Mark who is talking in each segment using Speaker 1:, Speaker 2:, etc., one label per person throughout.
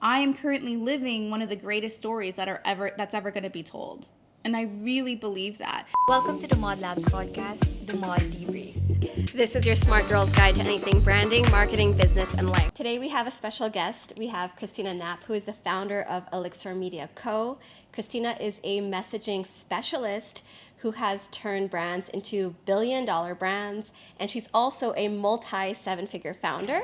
Speaker 1: I am currently living one of the greatest stories that's ever going to be told. And I really believe that.
Speaker 2: Welcome to the Mod Labs podcast, the Mod Debrief. This is your smart girl's guide to anything branding, marketing, business, and life. Today we have a special guest. We have Kristina Knapp, who is the founder of Elixir Media Co. Kristina is a messaging specialist who has turned brands into billion-dollar brands, and she's also a multi-seven-figure founder.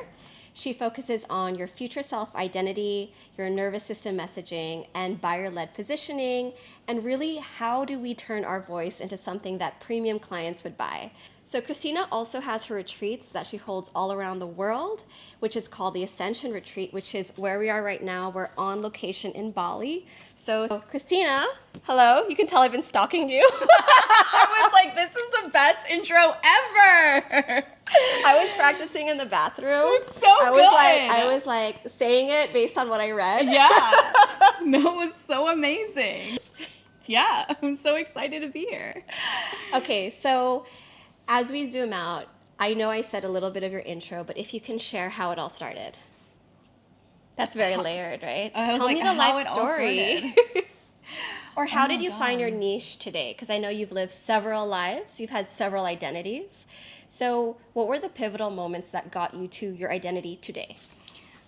Speaker 2: She focuses on your future self identity, your nervous system messaging, and buyer-led positioning, and really how do we turn our voice into something that premium clients would buy. So Kristina also has her retreats that she holds all around the world, which is called the Ascension Retreat, which is where we are right now. We're on location in Bali. So Kristina, hello. You can tell I've been stalking you.
Speaker 1: I was like, this is the best intro ever.
Speaker 2: I was practicing in the bathroom.
Speaker 1: It was so good.
Speaker 2: I was like saying it based on what I read.
Speaker 1: Yeah. No, it was so amazing. Yeah, I'm so excited to be here.
Speaker 2: Okay, so as we zoom out, I know I said a little bit of your intro, but if you can share how it all started. That's very layered, right? Tell me the life story. Or how did you find your niche today? Because I know you've lived several lives. You've had several identities. So what were the pivotal moments that got you to your identity today?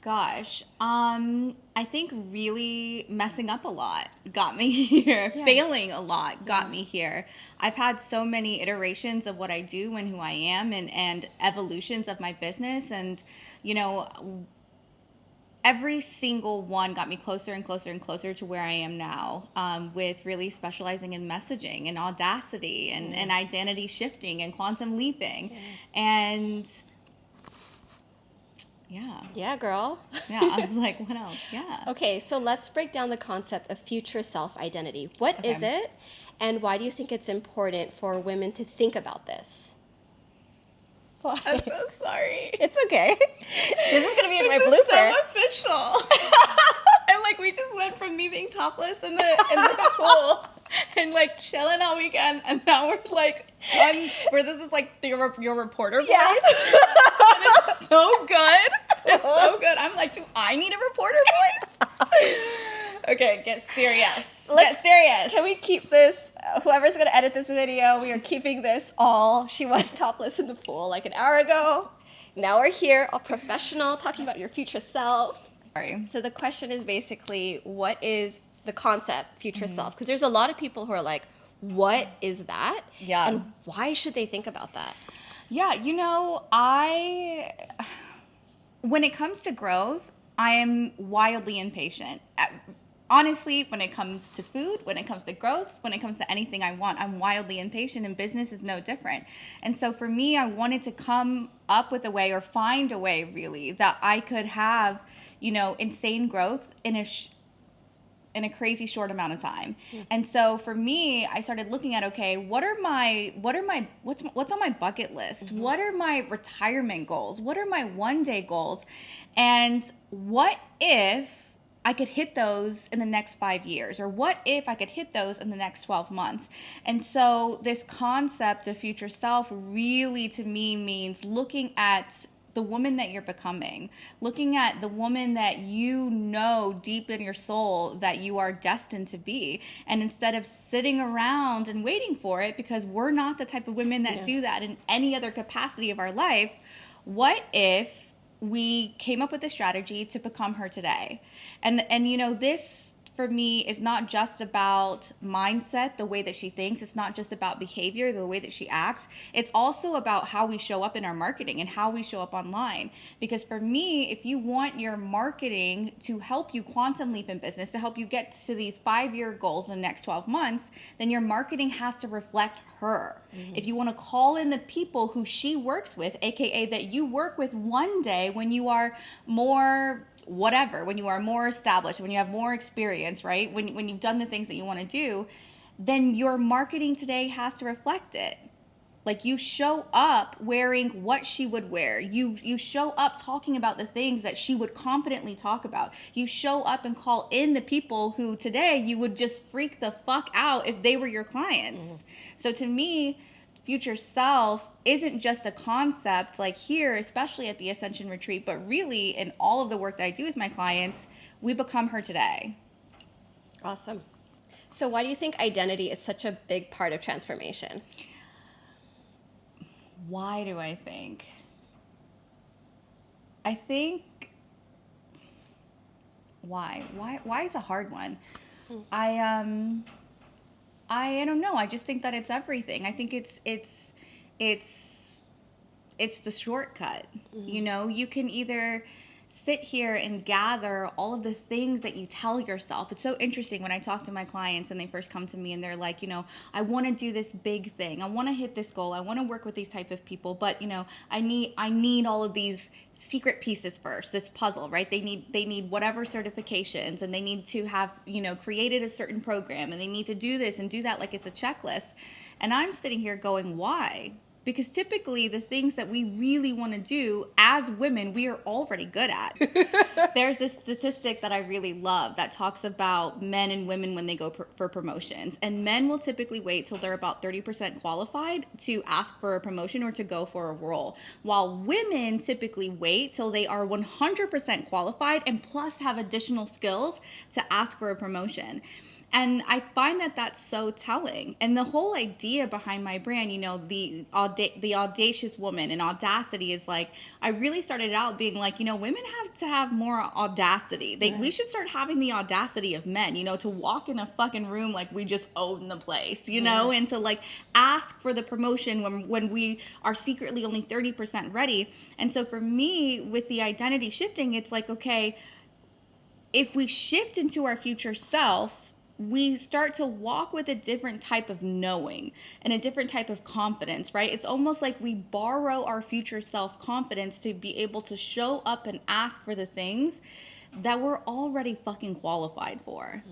Speaker 1: Gosh, I think really messing up a lot got me here. Yeah. Failing a lot got me here. I've had so many iterations of what I do and who I am and evolutions of my business. And, you know, every single one got me closer and closer and closer to where I am now, with really specializing in messaging and audacity and identity shifting and quantum leaping. And
Speaker 2: yeah, girl.
Speaker 1: Yeah, I was like, what else? Yeah.
Speaker 2: Okay, so let's break down the concept of future self-identity. What is it, and why do you think it's important for women to think about this?
Speaker 1: Why? I'm so sorry.
Speaker 2: It's okay. This is going to be in my blooper.
Speaker 1: This is so official. And like, we just went from me being topless in the pool and like chilling all weekend, and now we're like where this is like your reporter voice. Yeah. And it's so good. It's so good. I'm like, do I need a reporter voice? Okay, get serious. Get serious.
Speaker 2: Can we keep this? Whoever's going to edit this video, we are keeping this all. She was topless in the pool like an hour ago. Now we're here, all professional, talking about your future self.
Speaker 1: Sorry.
Speaker 2: So the question is basically, what is the concept future self? Because there's a lot of people who are like, what is that?
Speaker 1: Yeah.
Speaker 2: And why should they think about that?
Speaker 1: Yeah, you know, when it comes to growth, I am wildly impatient. Honestly, when it comes to food, when it comes to growth, when it comes to anything I want, I'm wildly impatient, and business is no different. And so for me, I wanted to come up with a way, or find a way really, that I could have, you know, insane growth in a crazy short amount of time. Yeah. And so for me, I started looking at, okay, what's on my bucket list? Mm-hmm. What are my retirement goals? What are my one-day goals? And what if I could hit those in the next 5 years? Or what if I could hit those in the next 12 months? And so this concept of future self really, to me, means looking at the woman that you're becoming, looking at the woman that you know deep in your soul that you are destined to be. And instead of sitting around and waiting for it, because we're not the type of women that do that in any other capacity of our life, what if we came up with a strategy to become her today? And you know, this for me is not just about mindset, the way that she thinks. It's not just about behavior, the way that she acts. It's also about how we show up in our marketing and how we show up online. Because for me, if you want your marketing to help you quantum leap in business, to help you get to these 5-year goals in the next 12 months, then your marketing has to reflect her. Mm-hmm. If you want to call in the people who she works with, aka that you work with one day when you are more whatever, when you are more established, when you have more experience, right? When you've done the things that you want to do, then your marketing today has to reflect it. Like, you show up wearing what she would wear. You show up talking about the things that she would confidently talk about. You show up and call in the people who today you would just freak the fuck out if they were your clients. Mm-hmm. So to me, future self isn't just a concept like here, especially at the Ascension Retreat, but really in all of the work that I do with my clients, we become her today.
Speaker 2: Awesome. So why do you think identity is such a big part of transformation?
Speaker 1: Why do I think? I think why is a hard one. I don't know. I just think that it's everything. I think it's the shortcut. You know, you can either sit here and gather all of the things that you tell yourself. It's so interesting when I talk to my clients and they first come to me and they're like, you know, I want to do this big thing. I want to hit this goal. I want to work with these type of people, but you know, I need all of these secret pieces first, this puzzle, right? They need whatever certifications, and they need to have, you know, created a certain program, and they need to do this and do that like it's a checklist. And I'm sitting here going, why? Because typically the things that we really want to do as women, we are already good at. There's this statistic that I really love that talks about men and women when they go for promotions. And men will typically wait till they're about 30% qualified to ask for a promotion or to go for a role. While women typically wait till they are 100% qualified and plus have additional skills to ask for a promotion. And I find that that's so telling. And the whole idea behind my brand, you know, the audacious woman and audacity is like, I really started out being like, you know, women have to have more audacity. We should start having the audacity of men, you know, to walk in a fucking room like we just own the place, you know, and to like ask for the promotion when we are secretly only 30% ready. And so for me, with the identity shifting, it's like, okay, if we shift into our future self, we start to walk with a different type of knowing and a different type of confidence, right? It's almost like we borrow our future self-confidence to be able to show up and ask for the things that we're already fucking qualified for.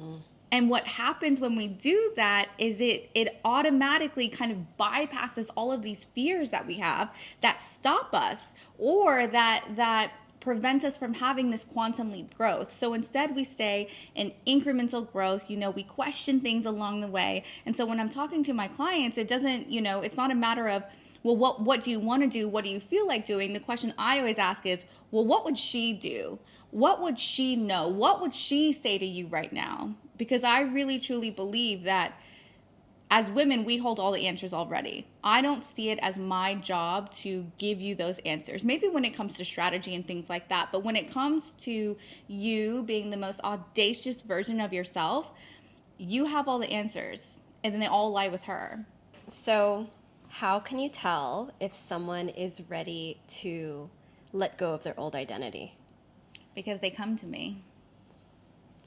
Speaker 1: And what happens when we do that is it automatically kind of bypasses all of these fears that we have that stop us, or that prevent us from having this quantum leap growth. So instead we stay in incremental growth. You know, we question things along the way. And so when I'm talking to my clients, it doesn't, you know, it's not a matter of, well, what do you want to do? What do you feel like doing? The question I always ask is, well, what would she do? What would she know? What would she say to you right now? Because I really truly believe that as women, we hold all the answers already. I don't see it as my job to give you those answers. Maybe when it comes to strategy and things like that, but when it comes to you being the most audacious version of yourself, you have all the answers, and then they all lie with her.
Speaker 2: So how can you tell if someone is ready to let go of their old identity?
Speaker 1: Because they come to me.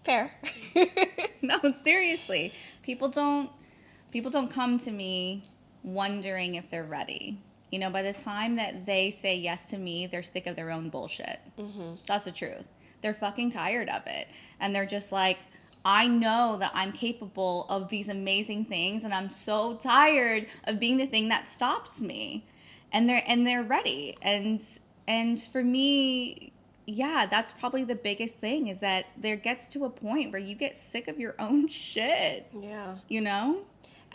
Speaker 2: Fair.
Speaker 1: No, seriously. People don't come to me wondering if they're ready. You know, by the time that they say yes to me, they're sick of their own bullshit. That's the truth. They're fucking tired of it. And they're just like, I know that I'm capable of these amazing things, and I'm so tired of being the thing that stops me. And they're ready. And for me, yeah, that's probably the biggest thing, is that there gets to a point where you get sick of your own shit.
Speaker 2: Yeah.
Speaker 1: You know?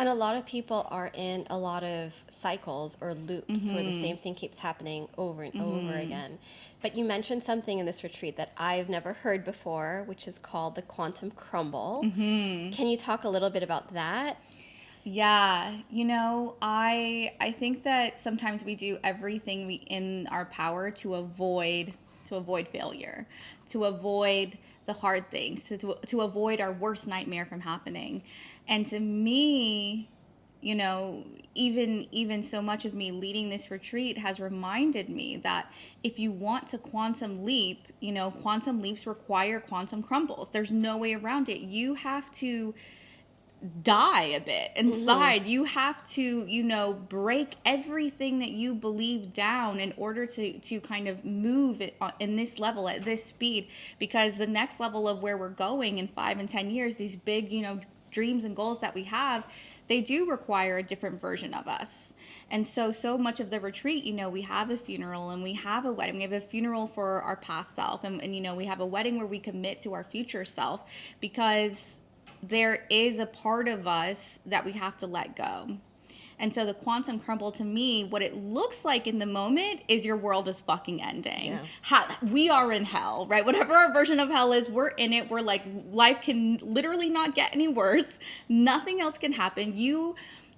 Speaker 2: And a lot of people are in a lot of cycles or loops where the same thing keeps happening over and over again. But you mentioned something in this retreat that I've never heard before, which is called the quantum crumble. Can you talk a little bit about that?
Speaker 1: Yeah, you know, I think that sometimes we do everything in our power to avoid failure, to avoid the hard things, to avoid our worst nightmare from happening. And to me, you know, even so much of me leading this retreat has reminded me that if you want to quantum leap, you know, quantum leaps require quantum crumbles. There's no way around it. You have to die a bit inside. You have to, you know, break everything that you believe down in order to kind of move it in this level at this speed, because the next level of where we're going in 5 and 10 years, these big, you know, dreams and goals that we have, they do require a different version of us. And so much of the retreat, you know, we have a funeral and we have a wedding. We have a funeral for our past self, and you know, we have a wedding where we commit to our future self, because there is a part of us that we have to let go. And so the quantum crumble, to me, what it looks like in the moment is your world is fucking ending. We are in hell, right? Whatever our version of hell is, we're in it. We're like, life can literally not get any worse. Nothing else can happen.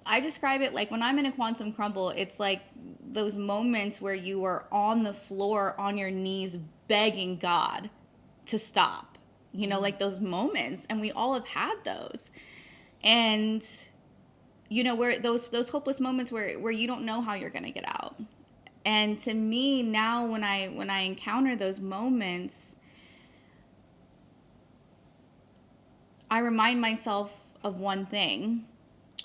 Speaker 1: I describe it like when I'm in a quantum crumble, it's like those moments where you are on the floor on your knees begging God to stop, like those moments. And we all have had those. And, where those hopeless moments where you don't know how you're going to get out. And to me now, when I encounter those moments, I remind myself of one thing.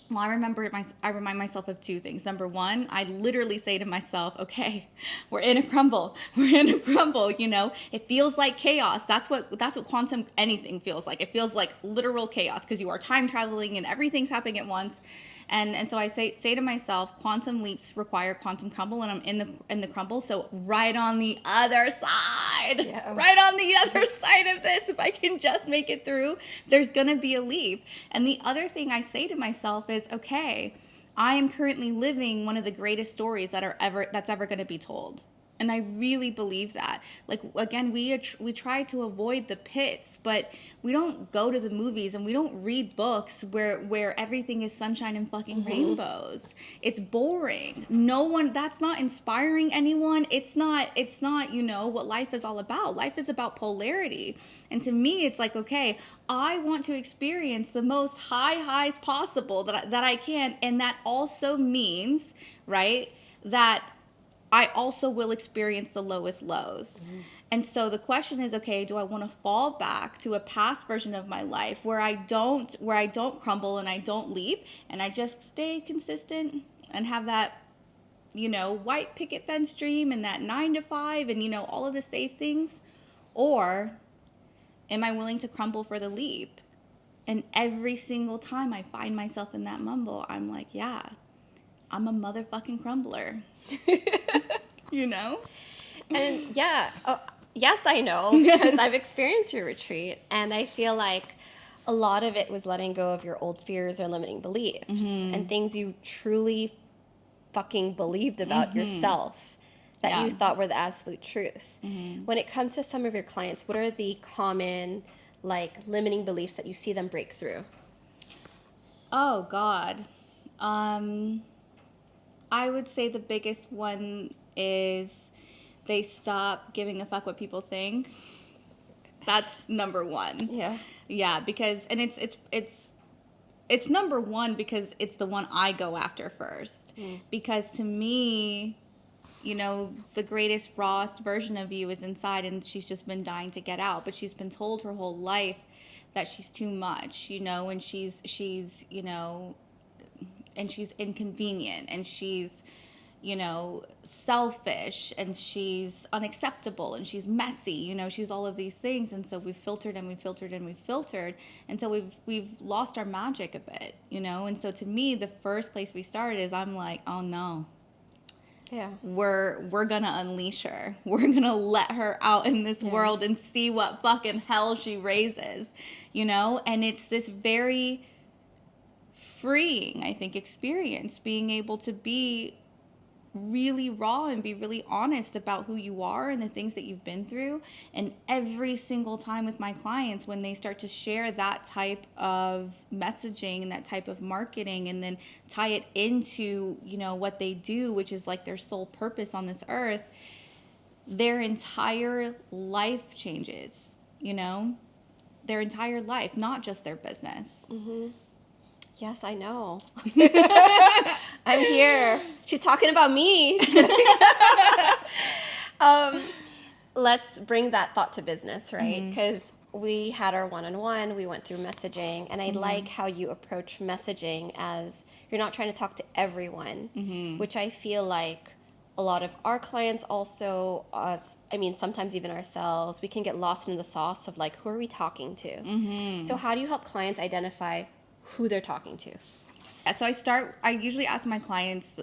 Speaker 1: Well, I remind myself of two things. Number one, I literally say to myself, okay, we're in a crumble. We're in a crumble, It feels like chaos. That's what quantum anything feels like. It feels like literal chaos because you are time traveling and everything's happening at once. And so I say to myself, quantum leaps require quantum crumble, and I'm in the crumble. So right on the other side, right on the other side of this, if I can just make it through, there's going to be a leap. And the other thing I say to myself is, okay, I am currently living one of the greatest stories that's ever going to be told. And I really believe that. Like, again, we try to avoid the pits, but we don't go to the movies and we don't read books where everything is sunshine and fucking rainbows. It's boring. That's not inspiring anyone. It's not, what life is all about. Life is about polarity. And to me, it's like, okay, I want to experience the most high highs possible that I can. And that also means, right, that I also will experience the lowest lows. And so the question is, okay, do I want to fall back to a past version of my life where I don't crumble and I don't leap and I just stay consistent and have that, white picket fence dream and that 9 to 5 and, all of the safe things? Or am I willing to crumble for the leap? And every single time I find myself in that mumble, I'm like, yeah, I'm a motherfucking crumbler.
Speaker 2: And yes, I know, because I've experienced your retreat, and I feel like a lot of it was letting go of your old fears or limiting beliefs and things you truly fucking believed about yourself that you thought were the absolute truth. When it comes to some of your clients, what are the common limiting beliefs that you see them break through?
Speaker 1: Oh God. I would say the biggest one is they stop giving a fuck what people think. That's number one. Yeah, because, and it's number one because it's the one I go after first. Because to me, the greatest, rawest version of you is inside, and she's just been dying to get out. But she's been told her whole life that she's too much, and she's and she's inconvenient, and she's, selfish, and she's unacceptable, and she's messy, she's all of these things. And so we've filtered and we've filtered and we've filtered until we've lost our magic a bit, And so to me, the first place we start is I'm like, oh no. Yeah. We're gonna unleash her. We're gonna let her out in this world and see what fucking hell she raises, And it's this very freeing, I think, experience, being able to be really raw and be really honest about who you are and the things that you've been through. And every single time with my clients, when they start to share that type of messaging and that type of marketing and then tie it into, what they do, which is like their sole purpose on this earth, their entire life changes, their entire life, not just their business.
Speaker 2: Yes, I know. I'm here. She's talking about me. Let's bring that thought to business, right? Because we had our one-on-one, we went through messaging, and I like how you approach messaging as you're not trying to talk to everyone, which I feel like a lot of our clients also, sometimes even ourselves, we can get lost in the sauce of who are we talking to? So how do you help clients identify who they're talking to?
Speaker 1: So I usually ask my clients,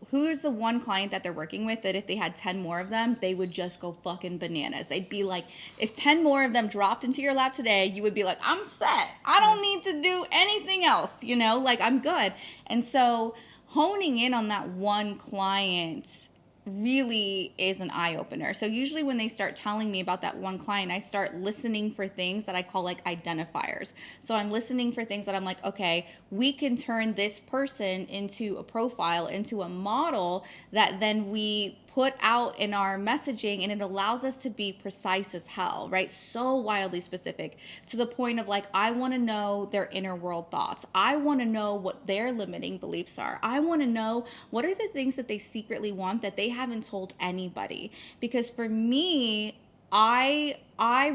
Speaker 1: who is the one client that they're working with that if they had 10 more of them, they would just go fucking bananas. They'd be like, if 10 more of them dropped into your lap today, you would be like, I'm set. I don't need to do anything else, I'm good. And so honing in on that one client really is an eye-opener. So usually when they start telling me about that one client, I start listening for things that I call like identifiers. So I'm listening for things that I'm like, okay, we can turn this person into a profile, into a model that then we put out in our messaging, and it allows us to be precise as hell, right? So wildly specific, to the point of like, I want to know their inner world thoughts. I want to know what their limiting beliefs are. I want to know what are the things that they secretly want that they haven't told anybody. Because for me, I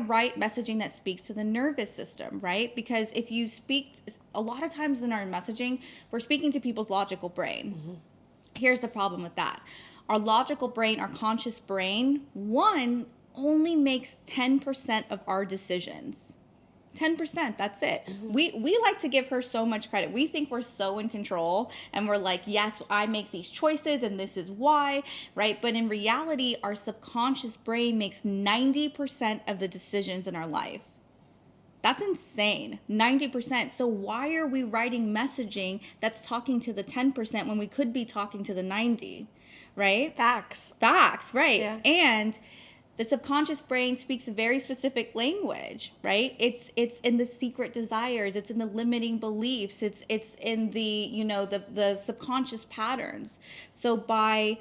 Speaker 1: write messaging that speaks to the nervous system, right? Because if you speak, a lot of times in our messaging, we're speaking to people's logical brain. Mm-hmm. Here's the problem with that. Our logical brain, our conscious brain, one, only makes 10% of our decisions. 10%, that's it. Mm-hmm. We like to give her so much credit. We think we're so in control, and we're like, yes, I make these choices and this is why, right? But in reality, our subconscious brain makes 90% of the decisions in our life. That's insane. 90%. So why are we writing messaging that's talking to the 10% when we could be talking to the 90, right?
Speaker 2: Facts,
Speaker 1: right?
Speaker 2: Yeah.
Speaker 1: And the subconscious brain speaks a very specific language, right? It's in the secret desires, it's in the limiting beliefs, it's in the, the subconscious patterns. So by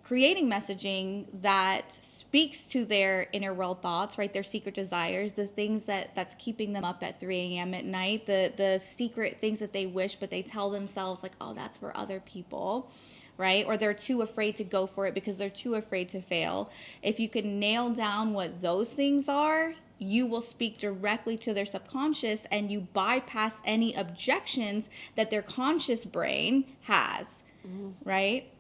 Speaker 1: creating messaging that speaks to their inner world thoughts, right? Their secret desires, the things that's keeping them up at 3 a.m. at night, the secret things that they wish, but they tell themselves like, oh, that's for other people, right? Or they're too afraid to go for it because they're too afraid to fail. If you can nail down what those things are, you will speak directly to their subconscious, and you bypass any objections that their conscious brain has, right?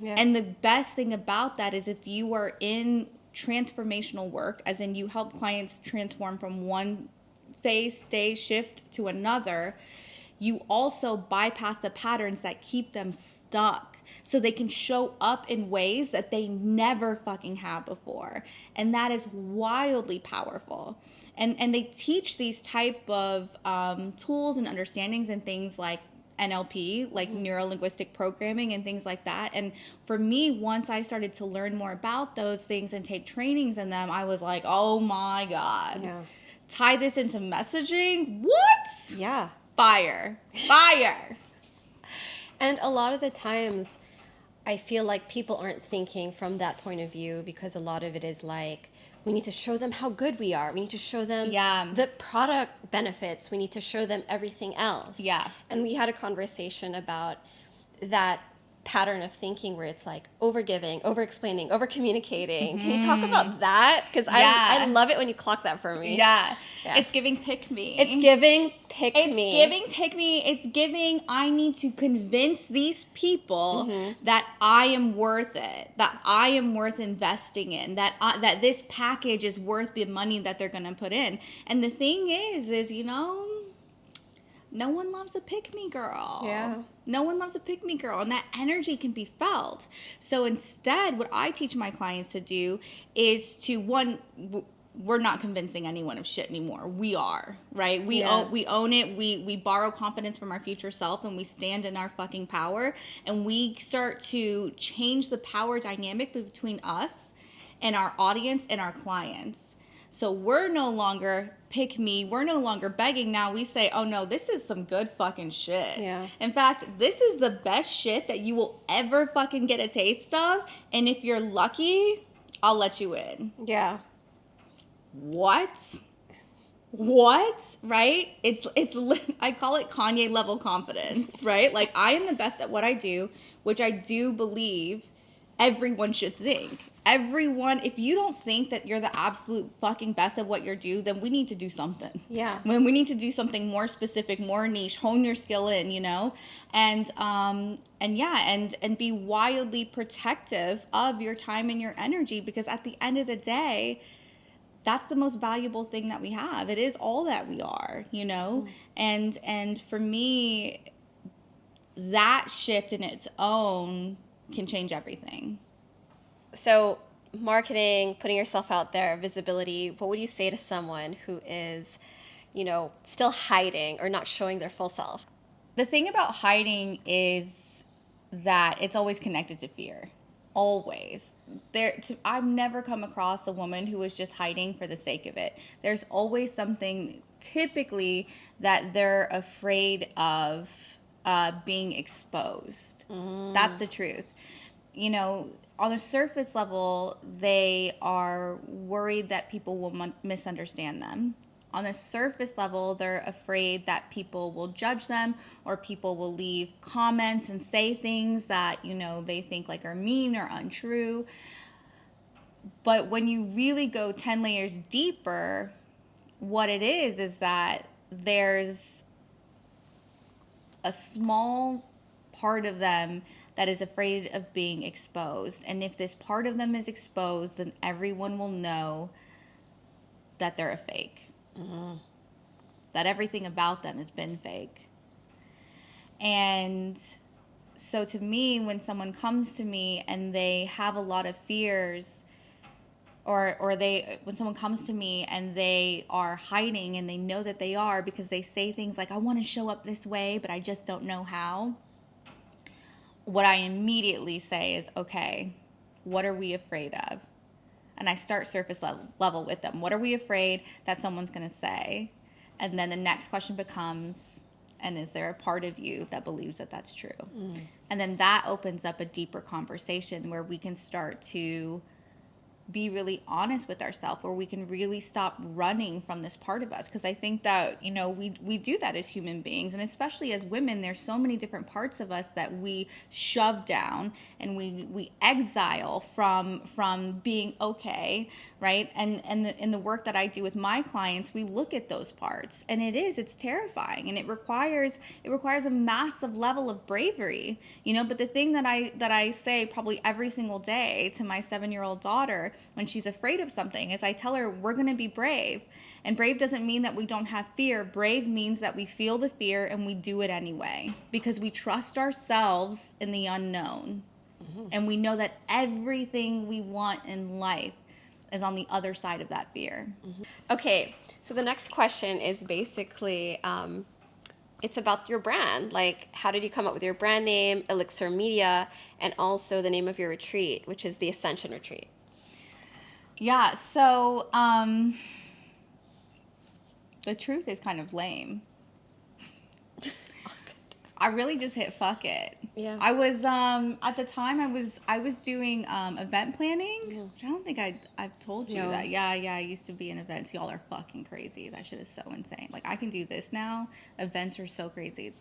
Speaker 1: Yeah. And the best thing about that is if you are in transformational work, as in you help clients transform from one phase, stage, shift to another, you also bypass the patterns that keep them stuck, so they can show up in ways that they never fucking have before. And that is wildly powerful. And they teach these type of tools and understandings and things like NLP, like neuro-linguistic programming and things like that. And for me, once I started to learn more about those things and take trainings in them, I was like, oh my God. Yeah. Tie this into messaging? What?
Speaker 2: Yeah.
Speaker 1: Fire.
Speaker 2: And a lot of the times, I feel like people aren't thinking from that point of view, because a lot of it is like, we need to show them how good we are. We need to show them the product benefits. We need to show them everything else.
Speaker 1: Yeah.
Speaker 2: And we had a conversation about that pattern of thinking where it's like over-giving, over-explaining, over-communicating. Can you talk about that? Because I love it when you clock that for me.
Speaker 1: Yeah. It's giving pick me.
Speaker 2: It's giving pick me.
Speaker 1: It's giving I need to convince these people that I am worth it, that I am worth investing in, that this package is worth the money that they're going to put in. And the thing is no one loves a pick-me girl.
Speaker 2: Yeah.
Speaker 1: No one loves a pick-me girl, and that energy can be felt. So instead, what I teach my clients to do is to, one, we're not convincing anyone of shit anymore. We are, right? We own it. We borrow confidence from our future self, and we stand in our fucking power, and we start to change the power dynamic between us and our audience and our clients. So we're no longer pick me. We're no longer begging. Now we say, oh no, this is some good fucking shit.
Speaker 2: Yeah.
Speaker 1: In fact, this is the best shit that you will ever fucking get a taste of. And if you're lucky, I'll let you in.
Speaker 2: Yeah.
Speaker 1: What? Right? It's I call it Kanye level confidence, right? Like, I am the best at what I do, which I do believe everyone should think. Everyone, if you don't think that you're the absolute fucking best at what you do, then we need to do something.
Speaker 2: Yeah.
Speaker 1: When we need to do something more specific, more niche, hone your skill in, and be wildly protective of your time and your energy, because at the end of the day, that's the most valuable thing that we have. It is all that we are, and for me, that shift in its own can change everything.
Speaker 2: So marketing, putting yourself out there, visibility, what would you say to someone who is, still hiding or not showing their full self?
Speaker 1: The thing about hiding is that it's always connected to fear. Always. I've never come across a woman who is just hiding for the sake of it. There's always something, typically, that they're afraid of being exposed. That's the truth. You know, on a surface level, they are worried that people will misunderstand them. On the surface level, they're afraid that people will judge them, or people will leave comments and say things that, you know, they think like are mean or untrue. But when you really go 10 layers deeper, what it is that there's a small part of them that is afraid of being exposed. And if this part of them is exposed, then everyone will know that they're a fake. That everything about them has been fake. And so to me, when someone comes to me and they have a lot of fears, or when someone comes to me and they are hiding, and they know that they are, because they say things like, I want to show up this way, but I just don't know how. What I immediately say is, okay, what are we afraid of? And I start surface level with them. What are we afraid that someone's going to say? And then the next question becomes, and is there a part of you that believes that that's true? And then that opens up a deeper conversation where we can start to be really honest with ourselves, where we can really stop running from this part of us. Because I think that, you know, we do that as human beings, and especially as women, there's so many different parts of us that we shove down and we exile from being okay, right? And in the work that I do with my clients, we look at those parts, and it's terrifying, and it requires a massive level of bravery, you know. But the thing that I say probably every single day to my 7-year-old daughter when she's afraid of something is I tell her, we're going to be brave. And brave doesn't mean that we don't have fear. Brave means that we feel the fear and we do it anyway, because we trust ourselves in the unknown. And we know that everything we want in life is on the other side of that fear.
Speaker 2: Okay, so the next question is basically, it's about your brand. Like, how did you come up with your brand name, Elixir Media, and also the name of your retreat, which is the Ascension Retreat?
Speaker 1: Yeah, so the truth is kind of lame. I really just hit fuck it.
Speaker 2: Yeah.
Speaker 1: I was at the time I was doing event planning. Which I don't think I've told you that. Yeah, I used to be in events. Y'all are fucking crazy. That shit is so insane. Like, I can do this now. Events are so crazy.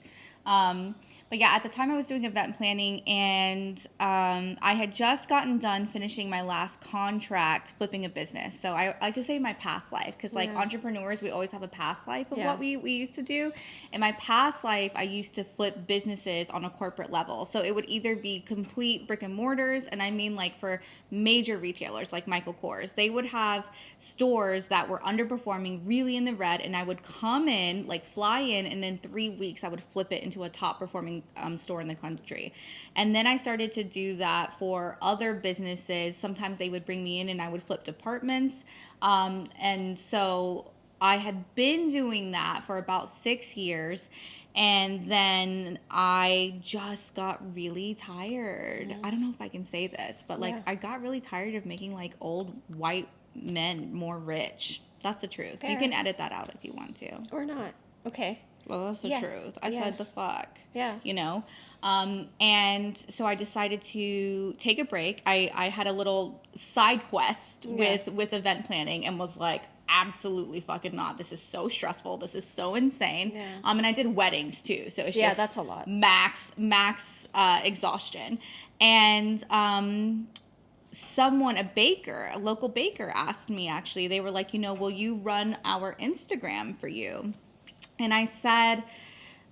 Speaker 1: But yeah, at the time I was doing event planning, and I had just gotten done finishing my last contract flipping a business. So I like to say my past life, because like entrepreneurs, we always have a past life of what we used to do. In my past life, I used to flip businesses on a corporate level. So it would either be complete brick and mortars, and I mean like for major retailers like Michael Kors. They would have stores that were underperforming, really in the red, and I would come in, like fly in, and in 3 weeks I would flip it into a top performing store in the country. And then I started to do that for other businesses. Sometimes they would bring me in and I would flip departments. And so I had been doing that for about 6 years, and then I just got really tired. I don't know if I can say this, but like I got really tired of making like old white men more rich. That's the truth.
Speaker 2: Fair.
Speaker 1: You can edit that out if you want to.
Speaker 2: Or not. Okay.
Speaker 1: Well, that's the truth. I said the fuck.
Speaker 2: Yeah.
Speaker 1: You know? And so I decided to take a break. I had a little side quest with event planning, and was like, absolutely fucking not. This is so stressful. This is so insane. Yeah. And I did weddings too. So it's just
Speaker 2: that's a lot.
Speaker 1: Max exhaustion. And someone, a local baker asked me, actually, they were like, you know, will you run our Instagram for you? And I said,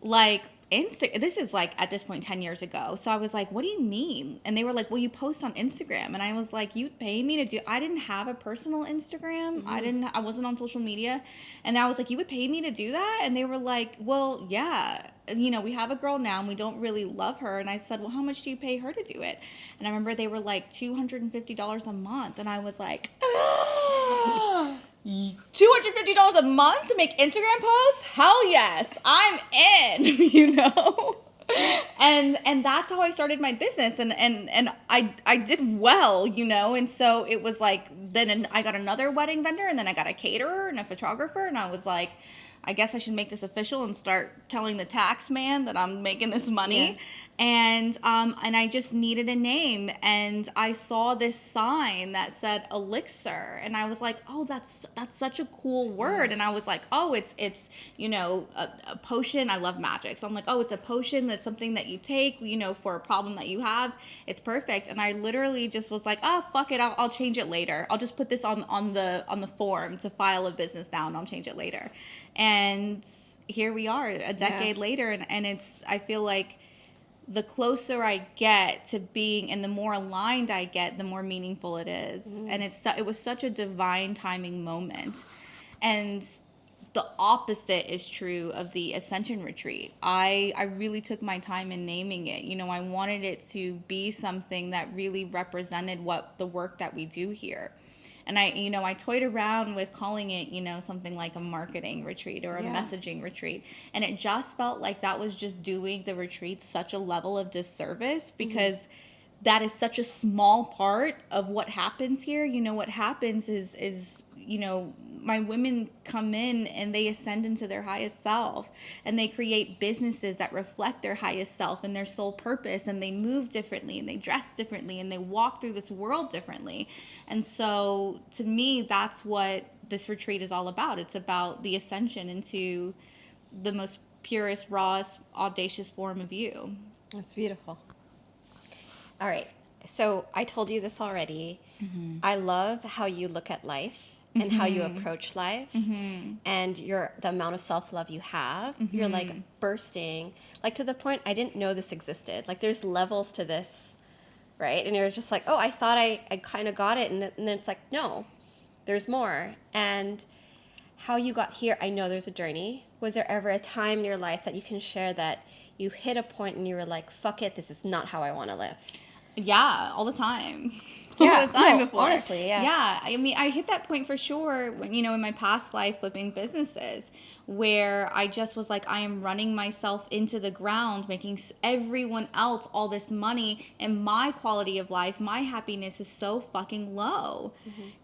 Speaker 1: like, this is like at this point 10 years ago. So I was like, what do you mean? And they were like, well, you post on Instagram. And I was like, you'd pay me to do, I didn't have a personal Instagram. I wasn't on social media. And I was like, you would pay me to do that? And they were like, well, yeah, you know, we have a girl now and we don't really love her. And I said, well, how much do you pay her to do it? And I remember they were like $250 a month. And I was like, $250 a month to make Instagram posts? Hell yes, I'm in, you know? And that's how I started my business, and I did well, you know. And so it was like, then I got another wedding vendor, and then I got a caterer and a photographer, and I was like, I guess I should make this official and start telling the tax man that I'm making this money.
Speaker 2: Yeah.
Speaker 1: And I just needed a name, and I saw this sign that said Elixir, and I was like, oh, that's such a cool word. And I was like, oh, it's you know, a potion. I love magic, so I'm like, oh, it's a potion. That's something that you take, you know, for a problem that you have. It's perfect. And I literally just was like, oh, fuck it, I'll change it later. I'll just put this on the form to file a business now, and I'll change it later. And here we are, a decade later, and it's, I feel like the closer I get to being, and the more aligned I get, the more meaningful it is. And it was such a divine timing moment. And the opposite is true of the Ascension Retreat. I really took my time in naming it. You know, I wanted it to be something that really represented what the work that we do here. And I toyed around with calling it, you know, something like a marketing retreat or a messaging retreat. And it just felt like that was just doing the retreat such a level of disservice, because that is such a small part of what happens here. You know, what happens is, you know, my women come in and they ascend into their highest self, and they create businesses that reflect their highest self and their soul purpose, and they move differently, and they dress differently, and they walk through this world differently. And so to me, that's what this retreat is all about. It's about the ascension into the most purest, rawest, audacious form of you.
Speaker 2: That's beautiful. All right. So I told you this already. I love how you look at life and how you approach life, and the amount of self-love you have. You're like bursting, like to the point I didn't know this existed. Like there's levels to this, right? And you're just like, oh, I thought I kind of got it. And then it's like, no, there's more. And how you got here, I know there's a journey. Was there ever a time in your life that you can share that you hit a point and you were like, fuck it, this is not how I want to live?
Speaker 1: Yeah, all the time.
Speaker 2: Yeah,
Speaker 1: all the time
Speaker 2: no,
Speaker 1: before.
Speaker 2: honestly, yeah.
Speaker 1: Yeah, I mean, I hit that point for sure when, you know, in my past life flipping businesses, where I just was like, I am running myself into the ground, making everyone else all this money, and my quality of life, my happiness is so fucking low,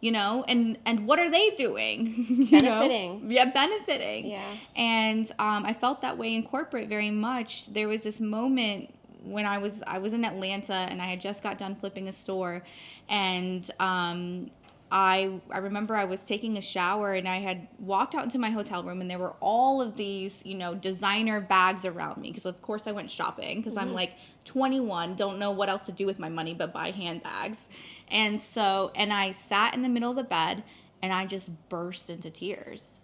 Speaker 1: you know, and what are they doing?
Speaker 2: Benefiting.
Speaker 1: Yeah, benefiting.
Speaker 2: Yeah.
Speaker 1: And I felt that way in corporate very much. There was this moment when I was in Atlanta, and I had just got done flipping a store, and I remember I was taking a shower, and I had walked out into my hotel room, and there were all of these, you know, designer bags around me, because of course I went shopping, because I'm like 21, don't know what else to do with my money but buy handbags. And I sat in the middle of the bed, and I just burst into tears,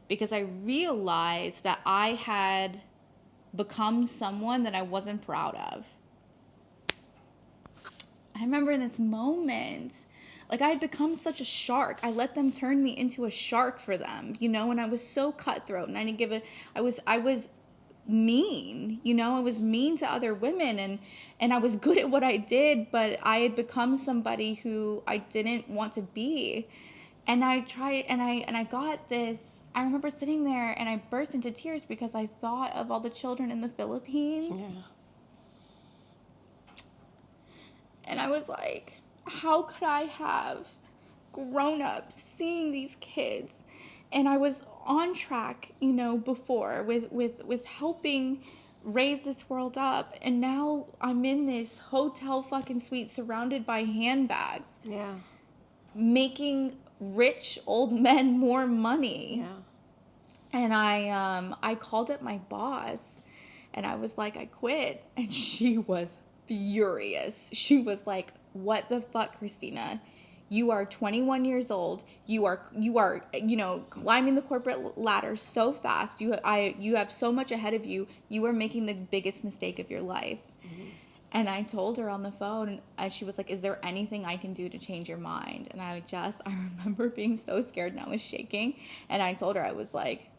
Speaker 1: because I realized that I had become someone that I wasn't proud of. I remember in this moment, like I had become such a shark. I let them turn me into a shark for them, you know, and I was so cutthroat, and I didn't give a, I was mean, you know, I was mean to other women, and I was good at what I did, but I had become somebody who I didn't want to be. And I tried, and I got this. I remember sitting there, and I burst into tears because I thought of all the children in the Philippines. Yeah. And I was like, how could I have grown up seeing these kids? And I was on track, you know, before with helping raise this world up, and now I'm in this hotel fucking suite surrounded by handbags.
Speaker 2: Yeah.
Speaker 1: Making rich old men more money.
Speaker 2: Yeah.
Speaker 1: And I called up my boss, and I was like, I quit. And she was furious. She was like, what the fuck, Kristina? You are 21 years old. You are, you know, climbing the corporate ladder so fast. You have so much ahead of you. You are making the biggest mistake of your life. And I told her on the phone, and she was like, is there anything I can do to change your mind? And I remember being so scared, and I was shaking. And I told her, I was like,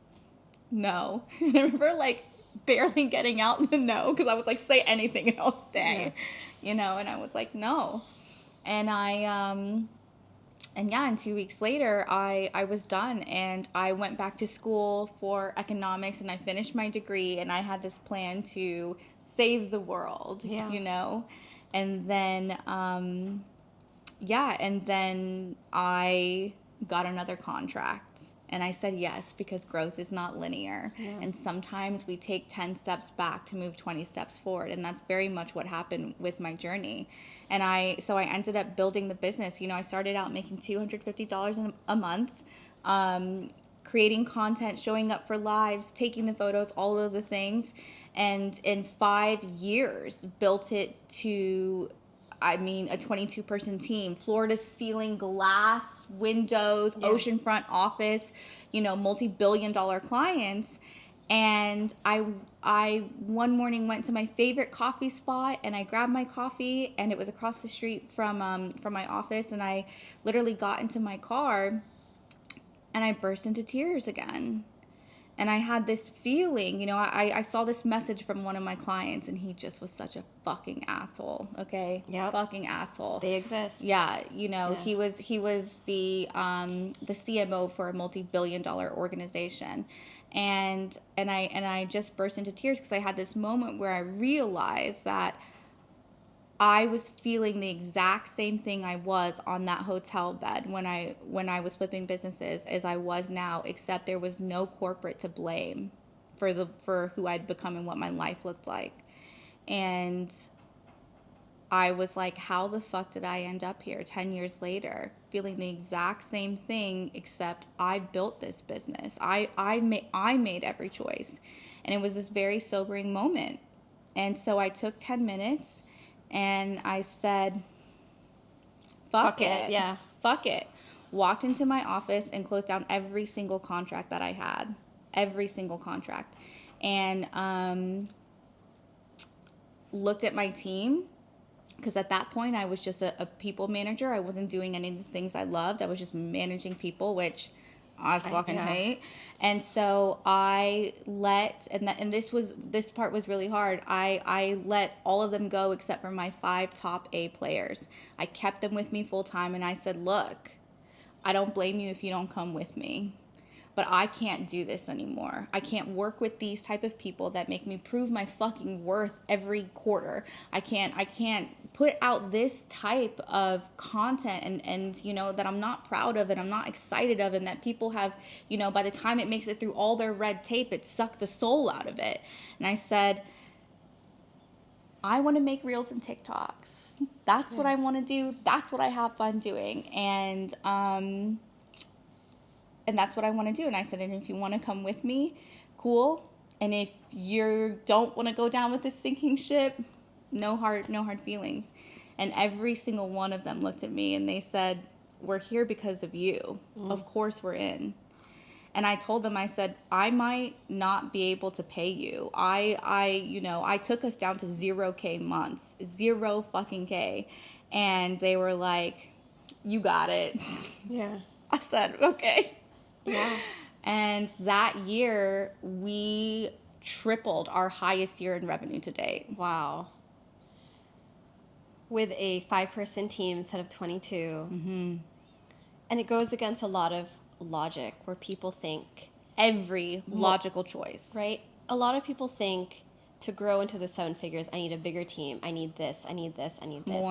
Speaker 1: no. And I remember like barely getting out the no, because I was like, say anything and I'll stay, you know? And I was like, no. And And 2 weeks later, I was done, and I went back to school for economics, and I finished my degree, and I had this plan to save the world,
Speaker 2: Yeah.
Speaker 1: you know? And then, and then I got another contract. And I said yes, because growth is not linear.
Speaker 2: Yeah.
Speaker 1: And sometimes we take 10 steps back to move 20 steps forward. And that's very much what happened with my journey. And so I ended up building the business. You know, I started out making $250 a month, creating content, showing up for lives, taking the photos, all of the things. And in 5 years, built it to, a 22-person team, floor to ceiling glass windows, oceanfront office, you know, multi-billion-dollar clients. And I one morning went to my favorite coffee spot, and I grabbed my coffee, and it was across the street from my office. And I literally got into my car, and I burst into tears again. And I had this feeling, you know, I saw this message from one of my clients, and he just was such a fucking asshole, okay?
Speaker 2: Yep.
Speaker 1: Fucking asshole.
Speaker 2: They exist.
Speaker 1: Yeah, you know, he was the CMO for a multi-billion-dollar organization. And I just burst into tears, because I had this moment where I realized that I was feeling the exact same thing I was on that hotel bed when I was flipping businesses as I was now, except there was no corporate to blame for who I'd become and what my life looked like. And I was like, how the fuck did I end up here 10 years later feeling the exact same thing, except I built this business. I made every choice. And it was this very sobering moment. And so I took 10 minutes, and I said, fuck it.
Speaker 2: Yeah.
Speaker 1: Fuck it. Walked into my office and closed down every single contract that I had. Every single contract. And looked at my team, because at that point I was just a people manager. I wasn't doing any of the things I loved. I was just managing people, which I fucking hate. And so I let, and this part was really hard. I let all of them go except for my 5 top A players. I kept them with me full time, and I said, look, I don't blame you if you don't come with me, but I can't do this anymore. I can't work with these type of people that make me prove my fucking worth every quarter. I can't put out this type of content and you know, that I'm not proud of and I'm not excited of, and that people have, you know, by the time it makes it through all their red tape, it sucked the soul out of it. And I said, I want to make reels and TikToks. That's what I want to do. That's what I have fun doing. And that's what I want to do. And I said, and if you want to come with me, cool. And if you don't want to go down with this sinking ship, no hard feelings. And every single one of them looked at me and they said, we're here because of you. Of course we're in. And I told them, I said, I might not be able to pay you. I took us down to 0K months, 0 fucking K. And they were like, you got it.
Speaker 2: Yeah.
Speaker 1: I said, okay.
Speaker 2: Yeah. And
Speaker 1: that year, we tripled our highest year in revenue to date.
Speaker 2: Wow. With a 5-person team instead of 22. Mm-hmm. And it goes against a lot of logic where people think...
Speaker 1: Every logical choice.
Speaker 2: Right? A lot of people think to grow into the 7 figures, I need a bigger team. I need this, I need this, I need this.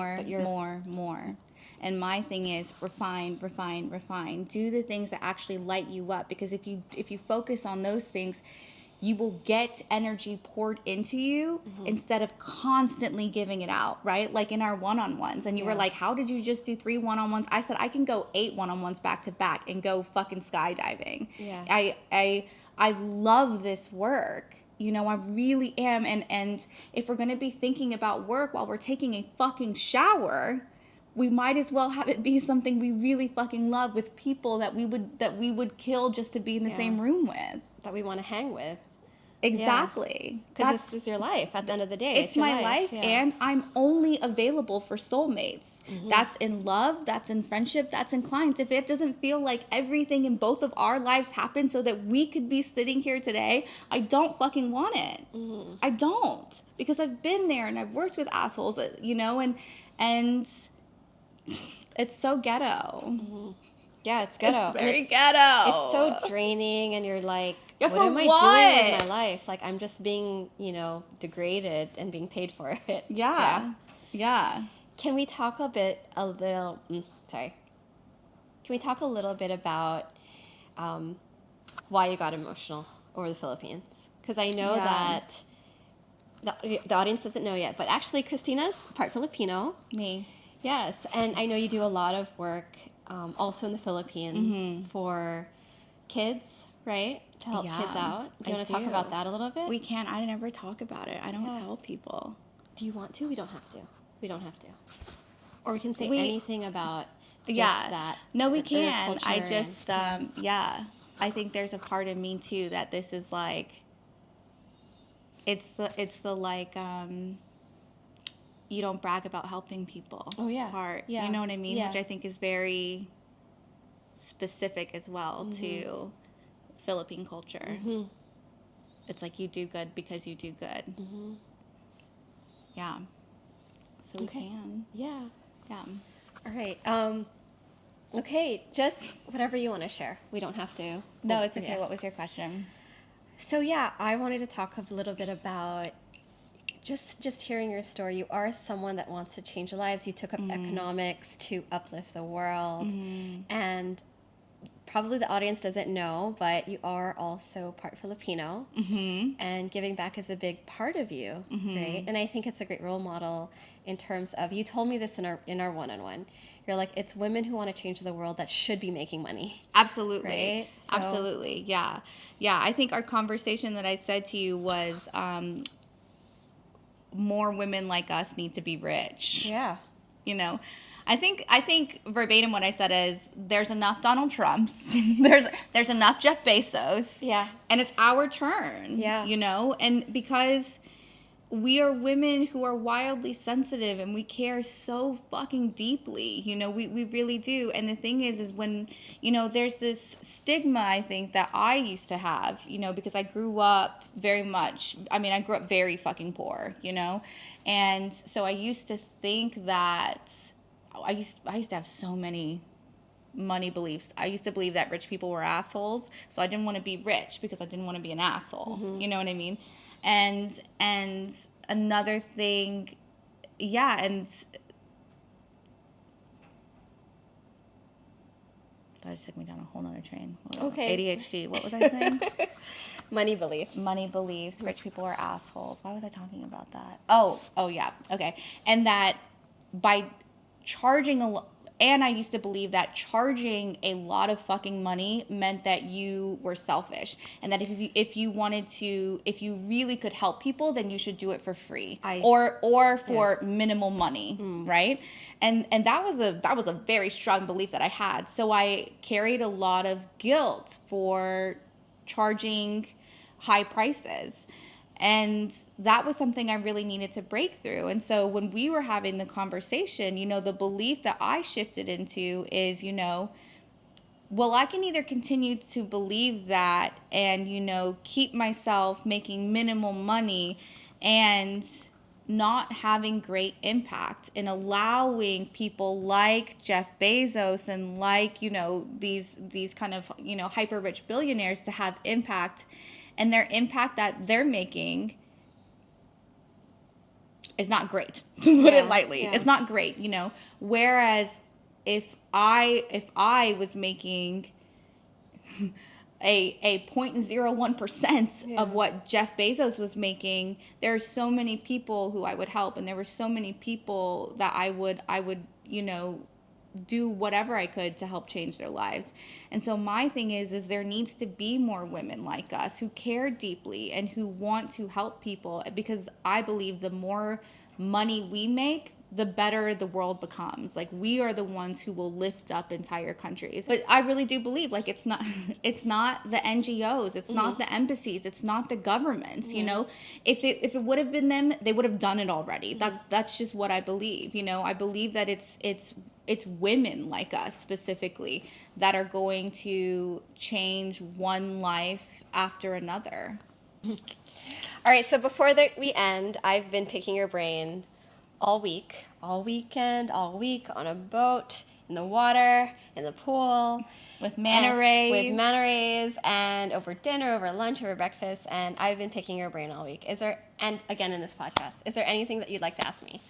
Speaker 2: More.
Speaker 1: And my thing is refine. Do the things that actually light you up. Because if you focus on those things, you will get energy poured into you instead of constantly giving it out, right? Like in our one-on-ones. And you were like, how did you just do 3 one-on-ones? I said, I can go 8 one-on-ones back to back and go fucking skydiving.
Speaker 2: Yeah.
Speaker 1: I love this work. You know, I really am. And if we're going to be thinking about work while we're taking a fucking shower, we might as well have it be something we really fucking love with people that we would kill just to be in the same room with.
Speaker 2: That we want to hang with.
Speaker 1: Exactly.
Speaker 2: Because this is your life at the end of the day.
Speaker 1: It's my life, and I'm only available for soulmates. That's in love, that's in friendship, that's in clients. If it doesn't feel like everything in both of our lives happened so that we could be sitting here today, I don't fucking want it. I don't. Because I've been there and I've worked with assholes, you know, and it's so ghetto.
Speaker 2: Yeah, it's ghetto.
Speaker 1: It's very
Speaker 2: And
Speaker 1: ghetto.
Speaker 2: it's so draining, and you're like,
Speaker 1: Yeah,
Speaker 2: what
Speaker 1: for
Speaker 2: am I
Speaker 1: what?
Speaker 2: doing with my life? Like, I'm just being, degraded and being paid for it.
Speaker 1: Yeah. Yeah.
Speaker 2: Can we talk sorry. Can we talk a little bit about why you got emotional over the Philippines? Because I know that the audience doesn't know yet, but actually Christina's part Filipino.
Speaker 1: Me.
Speaker 2: Yes, and I know you do a lot of work also in the Philippines for kids, right? To help kids out. Do you want to talk about that a little bit?
Speaker 1: We can. I never talk about it. I don't tell people.
Speaker 2: Do you want to? We don't have to. We don't have to. Or we can say anything about just that.
Speaker 1: No, we can. I just, I think there's a part of me too that this is like, it's the like, you don't brag about helping people.
Speaker 2: Oh, yeah.
Speaker 1: Part.
Speaker 2: Yeah.
Speaker 1: You know what I mean?
Speaker 2: Yeah.
Speaker 1: Which I think is very specific as well to Philippine culture. Mm-hmm. It's like you do good because you do good. Mm-hmm. Yeah. So we can.
Speaker 2: Yeah.
Speaker 1: Yeah.
Speaker 2: All right. Okay, just whatever you want to share. We don't have to.
Speaker 1: No, it's okay. Yeah. What was your question?
Speaker 2: So yeah, I wanted to talk a little bit about just hearing your story. You are someone that wants to change lives. You took up economics to uplift the world. And probably the audience doesn't know, but you are also part Filipino. And giving back is a big part of you, right? And I think it's a great role model in terms of, you told me this in our one-on-one. You're like, it's women who want to change the world that should be making money.
Speaker 1: Absolutely.
Speaker 2: Right? So,
Speaker 1: absolutely. Yeah. Yeah. I think our conversation that I said to you was more women like us need to be rich.
Speaker 2: Yeah.
Speaker 1: You know, I think verbatim what I said is there's enough Donald Trumps. there's enough Jeff Bezos.
Speaker 2: Yeah.
Speaker 1: And it's our turn.
Speaker 2: Yeah.
Speaker 1: You know, and because we are women who are wildly sensitive and we care so fucking deeply, you know, we really do. And the thing is when, you know, there's this stigma, I think, that I used to have, you know, because I grew up I grew up very fucking poor, you know? And so I used to think that I used to have so many money beliefs. I used to believe that rich people were assholes, so I didn't want to be rich because I didn't want to be an asshole. You know what I mean? And another thing, and that just took me down a whole nother train.
Speaker 2: Okay.
Speaker 1: ADHD. What was I saying?
Speaker 2: Money beliefs.
Speaker 1: Money beliefs. Rich people are assholes. Why was I talking about that? Oh yeah. Okay. And that by charging and I used to believe that charging a lot of fucking money meant that you were selfish, and that if you really could help people, then you should do it for free or for minimal money, right? And that was a very strong belief that I had. So I carried a lot of guilt for charging high prices. And that was something I really needed to break through. And so when we were having the conversation, you know, the belief that I shifted into is, you know, well, I can either continue to believe that and, you know, keep myself making minimal money and not having great impact and allowing people like Jeff Bezos and like, you know, these kind of, you know, hyper rich billionaires to have impact. And their impact that they're making is not great, to put it lightly. Yeah. It's not great, you know. Whereas if I was making a 0.01% of what Jeff Bezos was making, there are so many people who I would help, and there were so many people that I would, you know, do whatever I could to help change their lives. And so my thing is there needs to be more women like us who care deeply and who want to help people, because I believe the more money we make, the better the world becomes. Like, we are the ones who will lift up entire countries. But I really do believe, like, it's not the NGOs, it's not the embassies, it's not the governments, you know. If it would have been them, they would have done it already. That's just what I believe, you know. I believe that it's women like us specifically that are going to change one life after another.
Speaker 2: All right, so before we end, I've been picking your brain all week, all weekend, all week on a boat in the water, in the pool.
Speaker 1: With manta rays.
Speaker 2: With manta rays, and over dinner, over lunch, over breakfast, and I've been picking your brain all week. And again in this podcast, is there anything that you'd like to ask me?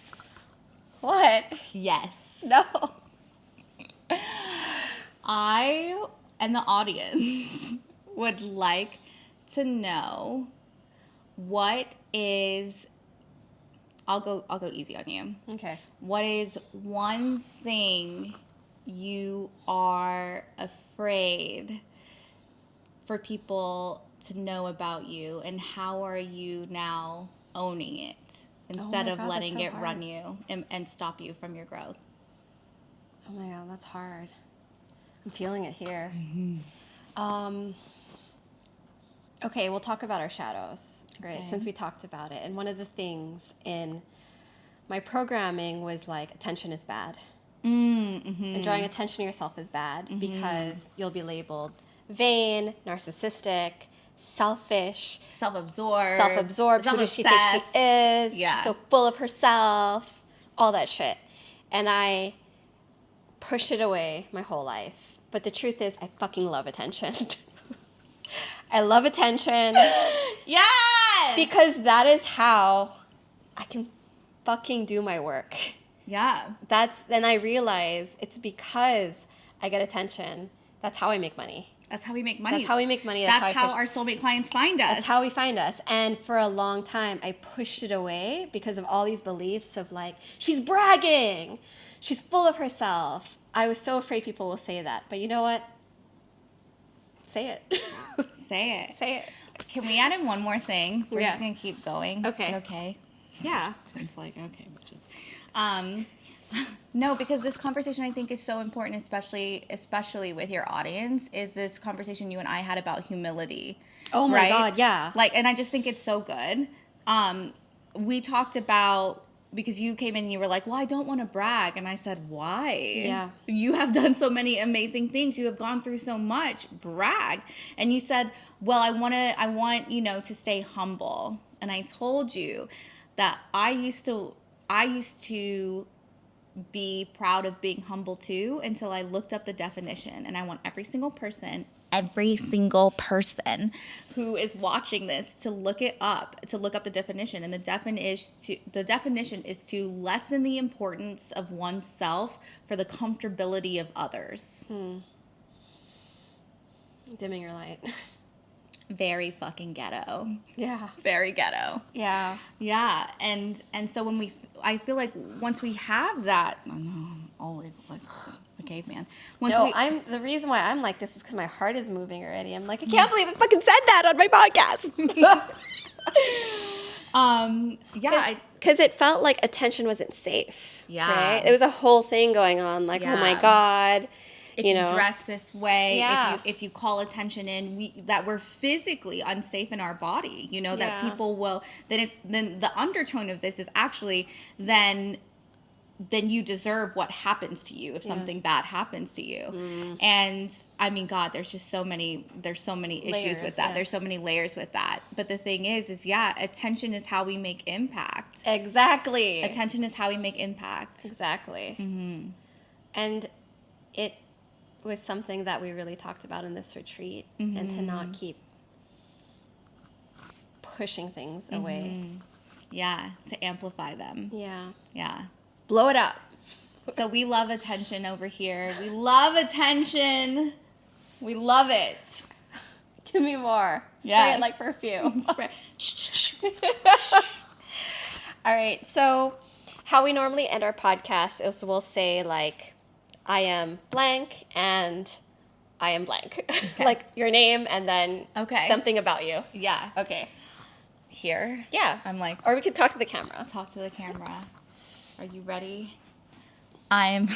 Speaker 2: What?
Speaker 1: Yes.
Speaker 2: No.
Speaker 1: I and the audience would like to know what is, I'll go easy on you.
Speaker 2: Okay.
Speaker 1: What is one thing you are afraid for people to know about you, and how are you now owning it instead of letting it run you and stop you from your growth?
Speaker 2: Oh my God, that's hard. I'm feeling it here. Okay, we'll talk about our shadows, right? Since we talked about it. And one of the things in my programming was like, attention is bad. And drawing attention to yourself is bad because you'll be labeled vain, narcissistic, selfish,
Speaker 1: self-absorbed,
Speaker 2: who does she think she is, she's so full of herself, all that shit. And I pushed it away my whole life. But the truth is, I fucking love attention. I love attention.
Speaker 1: Yes!
Speaker 2: Because that is how I can fucking do my work.
Speaker 1: Yeah.
Speaker 2: Then I realize it's because I get attention. That's how I make money.
Speaker 1: That's how we make money.
Speaker 2: That's how we make money.
Speaker 1: That's how our soulmate clients find us.
Speaker 2: That's how we find us. And for a long time, I pushed it away because of all these beliefs of like, she's bragging. She's full of herself. I was so afraid people will say that. But you know what? Say it.
Speaker 1: Say it.
Speaker 2: Say it.
Speaker 1: Can we add in one more thing? We're
Speaker 2: Yeah.
Speaker 1: just going to keep going.
Speaker 2: Okay.
Speaker 1: Is it okay?
Speaker 2: Yeah.
Speaker 1: It's like, okay, bitches. No, because this conversation I think is so important, especially with your audience, is this conversation you and I had about humility.
Speaker 2: Oh my God, yeah.
Speaker 1: Like, and I just think it's so good. We talked about, because you came in and you were like, well, I don't want to brag. And I said, why?
Speaker 2: Yeah.
Speaker 1: You have done so many amazing things. You have gone through so much. Brag. And you said, well, I want, to stay humble. And I told you that I used to be proud of being humble too, until I looked up the definition. And I want every single person who is watching this to look up the definition. And the definition is to lessen the importance of oneself for the comfortability of others.
Speaker 2: Dimming your light.
Speaker 1: Very fucking ghetto.
Speaker 2: Yeah.
Speaker 1: Very ghetto.
Speaker 2: Yeah.
Speaker 1: Yeah. And so I feel like once we have that, I know, I'm always like a caveman.
Speaker 2: The reason why I'm like this is because my heart is moving already. I'm like, I can't believe I fucking said that on my podcast. Because it felt like attention wasn't safe.
Speaker 1: Yeah.
Speaker 2: Right? There was a whole thing going on, like, oh my God.
Speaker 1: If you dress this way,
Speaker 2: Yeah.
Speaker 1: if you call attention in, that we're physically unsafe in our body, that people will, then the undertone of this is actually then you deserve what happens to you if something bad happens to you. And I mean, God, there's so many issues with that.
Speaker 2: Yeah.
Speaker 1: There's so many layers with that. But the thing is attention is how we make impact.
Speaker 2: Exactly.
Speaker 1: Attention is how we make impact.
Speaker 2: Exactly. And it was something that we really talked about in this retreat, and to not keep pushing things away.
Speaker 1: Yeah, to amplify them.
Speaker 2: Yeah.
Speaker 1: Yeah.
Speaker 2: Blow it up.
Speaker 1: So we love attention over here. We love attention. We love it.
Speaker 2: Give me more. Spray
Speaker 1: Yes.
Speaker 2: it like perfume.
Speaker 1: Spray.
Speaker 2: All right. So how we normally end our podcast is we'll say like, I am blank and I am blank.
Speaker 1: Okay.
Speaker 2: Like your name and then something about you.
Speaker 1: Yeah.
Speaker 2: Okay.
Speaker 1: Here.
Speaker 2: Yeah.
Speaker 1: I'm like,
Speaker 2: Or we could talk to the camera.
Speaker 1: talk to the camera. Are you ready? I am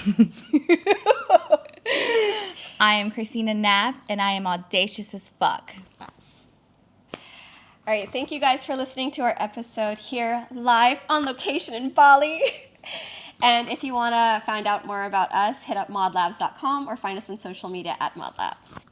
Speaker 1: Kristina Knapp, and I am audacious as fuck.
Speaker 2: All right. Thank you guys for listening to our episode here live on location in Bali. And if you want to find out more about us, hit up modlabs.com or find us on social media at modlabs.